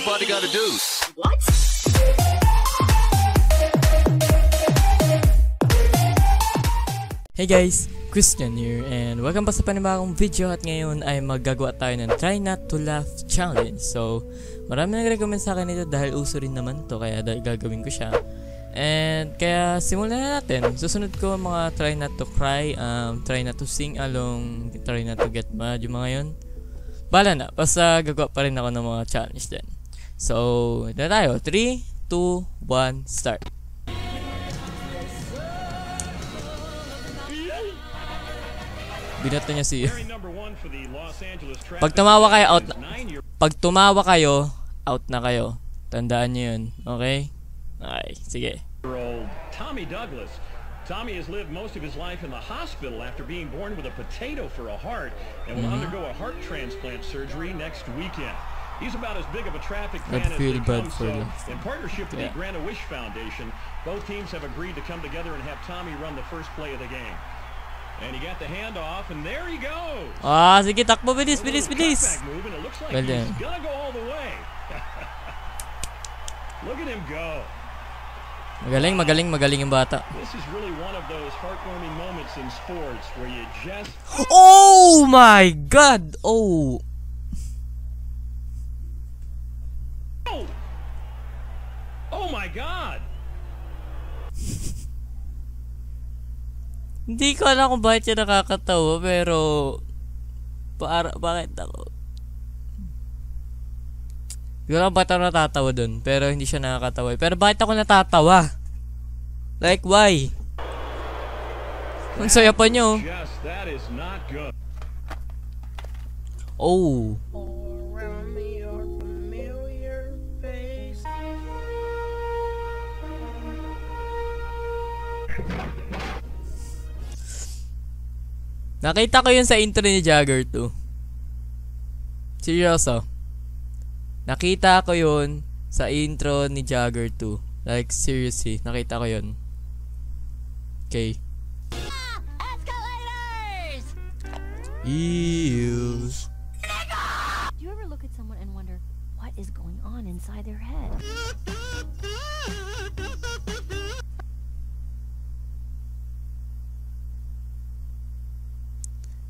everybody gotta do? What? Hey guys, Christian here and welcome pa sa panibagong video at ngayon ay maggagawa tayo ng Try Not to Laugh Challenge. So, marami nag-recommend sa akin ito dahil uso rin naman to kaya gagawin ko siya. And kaya simulan na natin. Susunod ko mga try not to cry, try not to sing along, try not to get mad, yung mga yun. Bala na, basta gagawa pa rin ako ng mga challenge din. So, ito na tayo. 3, 2, 1, start. Binato niya si Pag tumawa kayo, out na. Pag tumawa kayo, out na kayo. Tandaan niyo yun. Okay? Okay, sige. Tommy Douglas. Tommy has lived most of his life in the hospital after being born with a potato for a heart and will undergo a heart transplant surgery next weekend. He's about as big of a traffic fan as they come, so in partnership with the Grant-A-Wish Foundation, both teams have agreed to come together and have Tommy run the first play of the game. And he got the handoff, and there he goes. Ah, sige, takbo, bilis, bilis, bilis. Well done. He's gonna go all the way. Look at him go. Magaling, magaling, magaling yung bata. This is really one of those heartwarming moments in sports where you just... Oh my God! Oh! Oh my God! Hindi ko alam kung bakit siya nakakatawa, pero... Bakit ako? Hindi ko alam bakit ako natatawa dun, pero hindi siya nakakatawa. Pero bakit ako natatawa? Like, why? Ang saya pa nyo. Oh. Nakita ko yun sa intro ni Jagger 2. Seryoso. Nakita ko yun sa intro ni Jagger 2. Like, seriously. Nakita ko yun. Okay. Escalators! Ew. Do you ever look at someone and wonder what is going on inside their head?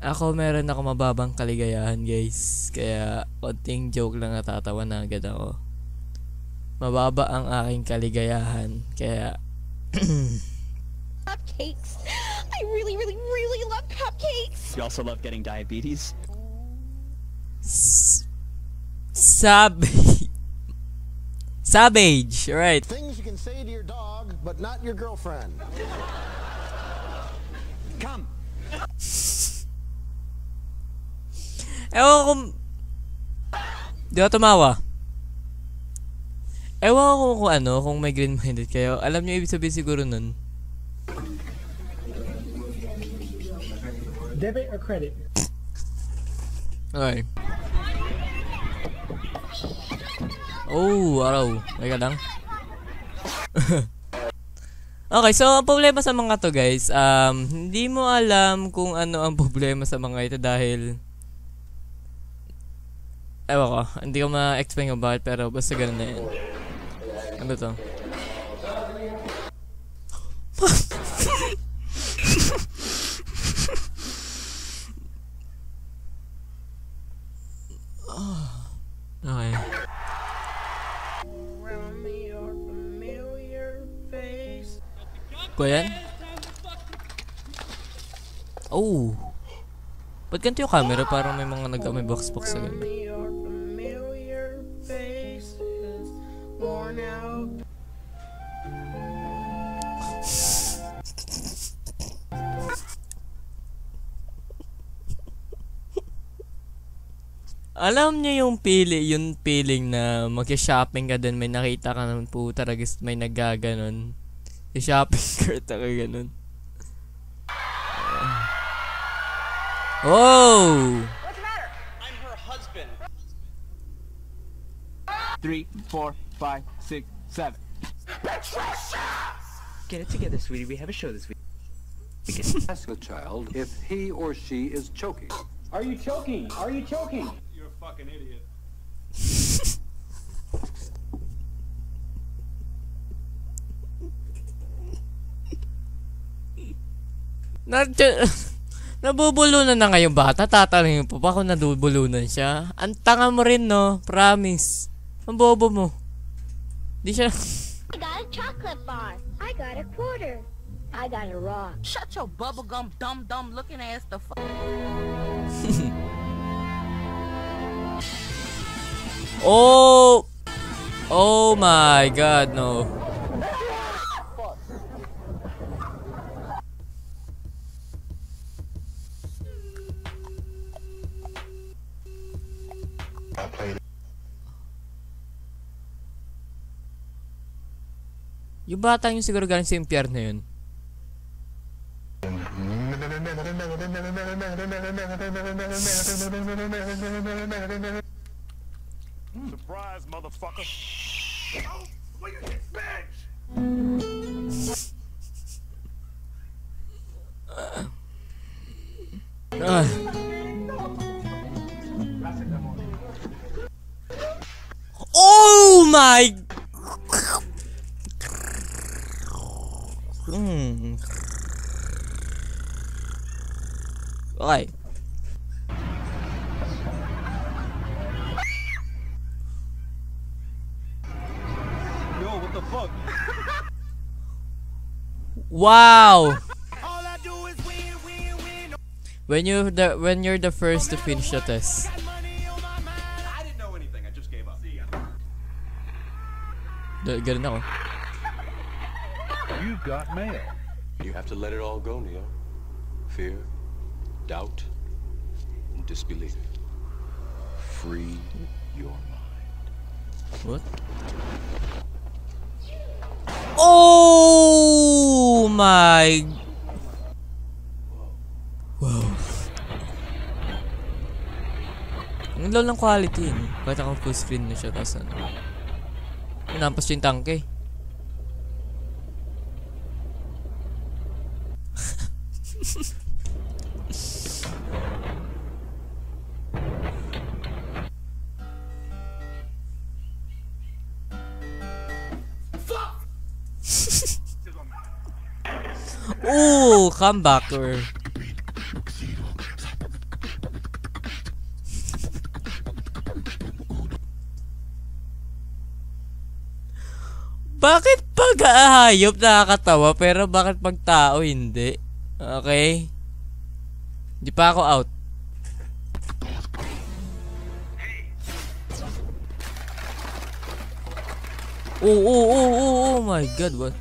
Ako meron ako mababang kaligayahan, guys. Kaya konting joke lang natatawa na agad ako. Mababa ang aking kaligayahan. Kaya Cupcakes! I really love cupcakes! You also love getting diabetes? Savage, right? Things you can say to your dog, but not your girlfriend. Come! Ewan ko di ako tumawa. Ewan ko kung ano, kung may green-minded kayo. Alam nyo ibig sabihin siguro nun. Debit or credit? Okay. Oh, araw. Teka lang. Okay, so ang problema sa mga to, guys, hindi mo alam kung ano ang problema sa mga ito dahil ewan ko, hindi ko ma-explain kung bakit, pero basta ganun na yan. Ano to? Okay. Ko yan? Oh! Ba't ganito yung camera? Parang may mga may box-box sa ganun. Alam niyo yung feeling na mag-shopping ka din, may nakita ka naman po talaga may nagaganon. Yung shopping cart ka ganon. Oh! What's the matter? I'm her husband. 3, 4, 5, 6, 7. Patricia! Get it together, sweetie. We have a show this week. Ask the child if he or she is choking. Are you choking? Are you choking? You're a fucking idiot. Nabubulunan na ngayong bata. Tatanungin po ba kung nabubulunan siya? Ang tanga mo rin, no? Promise. Ang bobo mo. Di siya... I got a chocolate bar. I got a quarter. I got a rock. Shut your bubblegum dumb looking ass the fuck. Oh! Oh my God, no. Yung batang yung siguro galing sa impyerno yun. Surprise, motherfucker. Oh, look at this bitch. Oh my... Okay. Yo, what the fuck? Wow! All I do is win, win, win. When you're the first to finish the test. I didn't know anything. I just gave up. See ya. Ganun ako. You got mail. You have to let it all go, Neo. Fear, doubt, and disbelief. Free your mind. What? Oh my... Wow. Ang low ng quality yun. Kahit ako full screen na siya. Tapos ano. Nampas yung tangke. Ooh, comebacker. Bakit pag hayop nakakatawa pero bakit pag tao hindi? Okay? Di pa ako out. Oh my God, what?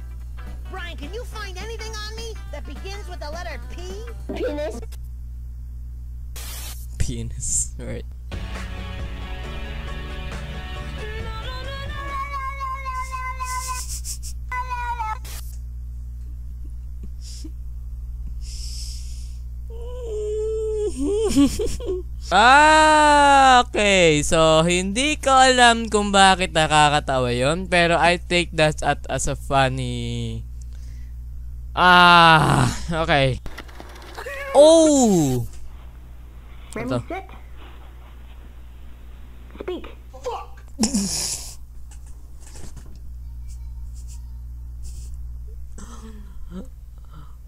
Brian, can you find anything on me that begins with the letter P? Penis. Penis. Alright. Okay. So, hindi ko alam kung bakit nakakatawa yun. Pero I take that as a funny... okay. Oh! Remy, sit. Speak. Fuck.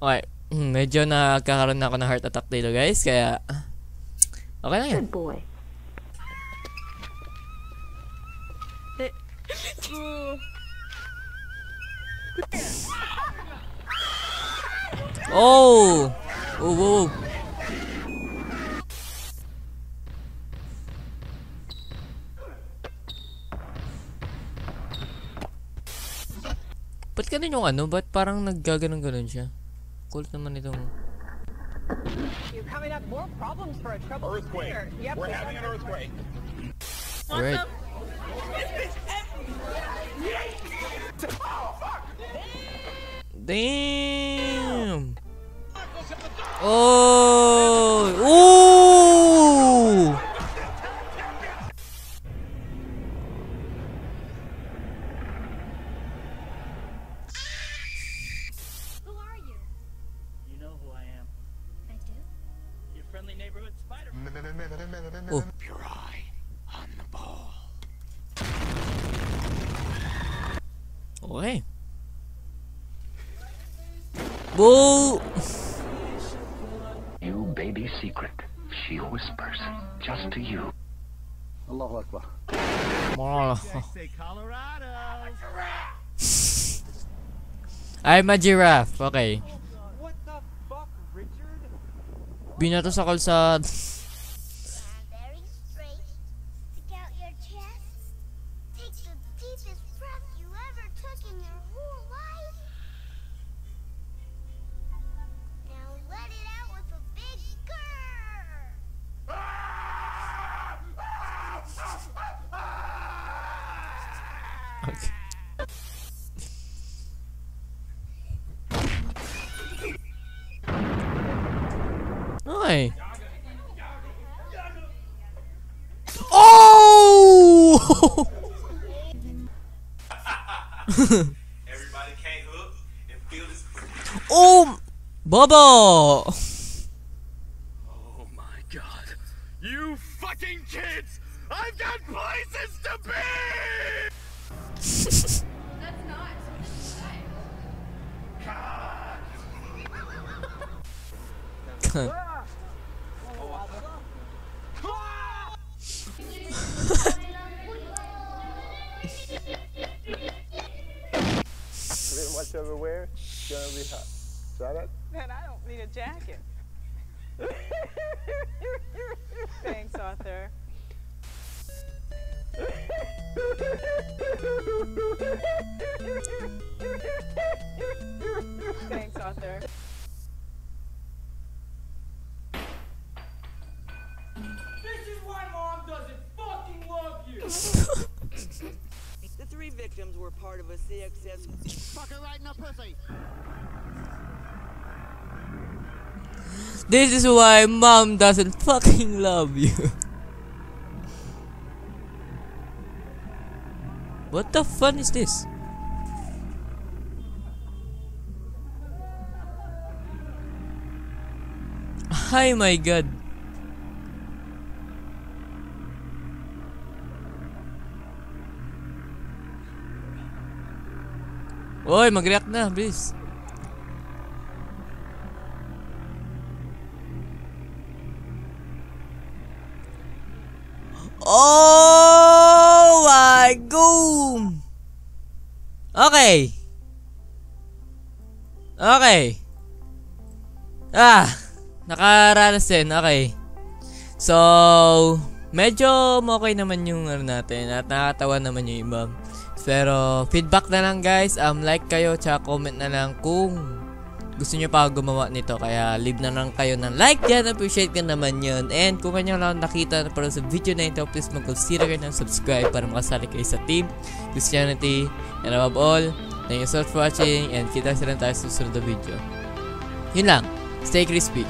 Okay. Medyo nakakaroon na ako ng heart attack dito, guys. Kaya... Okay na yan. Good boy. Oh! Oh, whoa. Ba't ganun yung ano? Ba't parang naggaganon-ganon siya? Kulit naman itong... You're coming up more problems for a trouble. Earthquake. Yep. We're having an earthquake. Alright. Damn! Oh! Ooh! Who are you? You know who I am. I do. Your friendly neighborhood spider. Oh. Your eye on the ball. Okay. Boo! secret. She whispers just to you. Allahu Akbar. I'm a giraffe. Okay. What the fuck, Richard? Binato sa kalsad. Very straight. Stick out your chest. Take the deepest breath you ever took in your whole life. Now let it out with a big grrr. Okay. Okay. Oh! Everybody can't look and feel this. Oh! Bobo! Oh my god. You fucking kids! I've got places to be! That's not God. Much everywhere, it's gonna be hot. Try that? Man, I don't need a jacket. Thanks, Arthur. Thanks, Arthur. This is why Mom doesn't fucking love you! The 3 victims were part of a CXS. Fuck her right in the pussy. This is why Mom doesn't fucking love you. What the fun is this? Hi, my god. Oy, mag-react na, please. Oh my god. Okay. Okay. Nakaranas din. Okay. So, medyo okay naman yung ano natin at nakakatawa naman yung iba. Pero, feedback na lang guys. Like kayo, tsaka comment na lang kung gusto nyo pa gumawa nito. Kaya, leave na lang kayo ng like dyan. Appreciate ka naman yun. And kung kanya lang nakita na para sa video na ito, please mag-consider kayo ng subscribe para makasali kayo sa Team Christianity. And above all, thank you so much for watching. And kita sila tayo sa susunod na video. Yun lang. Stay crispy.